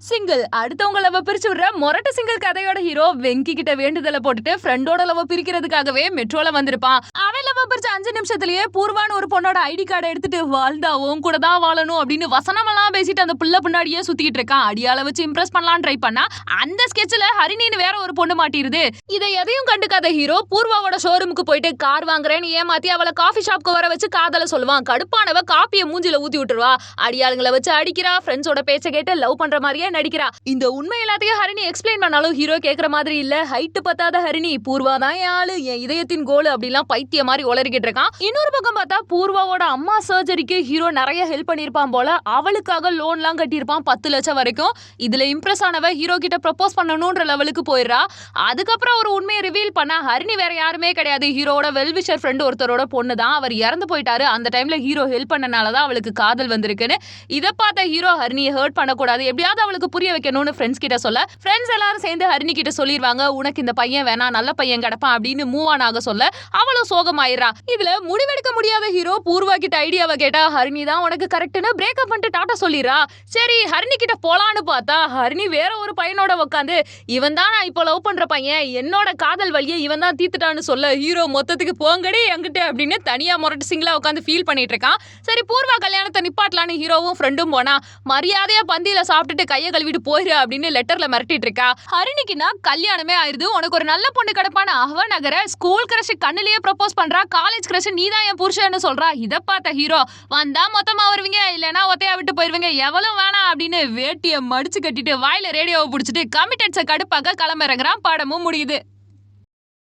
Single அடுத்தவங்க love பிரிச்சு விடுற மொரட்டு சிங்கிள் கதையோட ஹீரோ வெங்கி கிட்ட வேண்டுதலை போட்டுட்டு ஃப்ரெண்டோட லவ் பிரிக்கிறதுக்காகவே மெட்ரோல வந்திருப்பான். அவன் லவ் பிரிச்ச 5 நிமிஷத்துலயே பூர்வான்னு ஒரு பொண்ணோட ஐடி கார்டை எடுத்துட்டு வாழ்ந்தா உன் கூட தான் வாழணும் அப்படின்னு வசனமெல்லாம் பேசிட்டு அந்த புள்ள பின்னாடியே சுத்திட்டு இருக்கான். அடியால வச்சு இம்ப்ரெஸ் பண்ணலாம் ட்ரை பண்ணா அந்த ஸ்கெட்ச்ல ஹரிணின்னு வேற ஒரு பொண்ணு மாட்டிருது. இதை எதையும் கண்டுக்காத ஹீரோ பூர்வாவோட ஷோரூமுக்கு போயிட்டு கார் வாங்குறேன்னு ஏமாத்தி அவளை காஃபி ஷாப்க்கு வர வச்சு காதல சொல்லுவான். கடுப்பானவ காப்பியை மூஞ்சில ஊத்தி விட்டுருவா. அடியாளுங்களை வச்சு அடிக்கிறா. ஃப்ரெண்ட்ஸோட பேச்ச கேட்டு லவ் பண்ற மாதிரியே நடிக்கிறா. இந்த உண்மை எல்லாத்தையும் ஹரிணி எக்ஸ்பிளைன் பண்ணாலும் ஹீரோ கேக்குற மாதிரி இல்ல. ஹைட் பத்தாத ஹரிணி பூர்வா தான் என் ஆளு, என் இதயத்தின் கோல் அப்படிலாம் பைத்திய மாதிரி உளறிக்கிட்டு இருக்கான். இன்னொரு பக்கம் பார்த்தா பூர்வாவோட அம்மா சர்ஜரிக்கு ஹீரோ நிறைய ஹெல்ப் பண்ணிருப்பான் போல. அவளுக்காக லோன்லாம் கட்டியிருப்பான் 10 லட்சம் வரைக்கும். இதுல இம்ப்ரெஸ் ஆனவ ஹீரோ கிட்ட ப்ரப்போஸ் பண்ணணும்ன்ற லெவலுக்கு போயிடுறா. அதுக்கப்புறம் ஒரு உண்மையை ரிவீல் பண்ண ஹரிணி வேற யாருமே கிடையாது, ஹீரோட வெல்விஷர் ஃப்ரெண்ட் ஒருத்தரோட பொண்ணு தான். அவர் இறந்து போயிட்டாரு. அந்த டைம்ல ஹீரோ ஹெல்ப் பண்ணனாலதான் அவளுக்கு காதல் வந்திருக்குன்னு இதை பார்த்த ஹீரோ ஹரிணியை ஹர்ட் பண்ணக்கூடாது, எப்படியாவது அவளுக்கு புரிய வைக்கணும்னு ஃப்ரெண்ட்ஸ் கிட்ட சொல்ல ஃப்ரெண்ட்ஸ் எல்லாரும் சேர்ந்து ஹரிணி கிட்ட சொல்லிடுவாங்க, உனக்கு இந்த பையன் வேணா நல்ல பையன் கிடப்பான் அப்படின்னு மூவ் ஆன் ஆக சொல்ல அவளும் சோகமாயிரா. இதுல முடிவெடுக்க முடியாத ஹீரோ பூர்வா கிட்ட ஐடியாவை கேட்டா ஹரிணி தான் உனக்கு கரெக்ட்னு பிரேக்கப் பண்ணிட்டு டாட்டா சொல்லிடுறா. சரி ஹரிணி கிட்ட போலான்னு பார்த்தா ஹரிணி வேற ஒரு பையனோட உட்காந்து இவன் தான் நான் இப்போ லவ் பண்ற பையன், என்னோட காதல் வழியை இவன் தான் தீத்துட்டான்னு சொல்ல ஹீரோ மொத்தத்துக்கு போங்கடி என்கிட்ட அப்படின்னு தனியா மொரட்டு சிங்கிளா உட்காந்து ஃபீல் பண்ணிட்டு இருக்கான். சரி பூர்வா கல்யாணத்தை நிப்பாட்டலான்னு ஹீரோவும் ஃப்ரெண்டும் போனா மரியாதையா பந்தியில சாப்பிட்டுட்டு கையை கழுவிட்டு போயிரு அப்படின்னு லெட்டர்ல மிரட்டிட்டு இருக்கா. ஹரிணிக்குனா கல்யாணமே ஆயிருது, உனக்கு ஒரு நல்ல பொண்ணு கிடப்பான அவ நகர ஸ்கூல் கிரஷ் கண்ணிலேயே ப்ரப்போஸ் பண்றா, காலேஜ் கிரஷ் நீதான் என் புருஷன்னு சொல்றா. இதை பார்த்த ஹீரோ வந்தா மொத்தமா வருவீங்க இல்லைன்னா ஒத்தையா விட்டு போயிருவீங்க, எவ்வளவு வேணாம் அப்படின்னு வேட்டியை மடிச்சு கட்டிட்டு வாயில ரேடியோவை பிடிச்சிட்டு கமிட்டட்ஸை கடுப்பாக்க கிளம்ப இறங்குறான். படமும் முடியுது.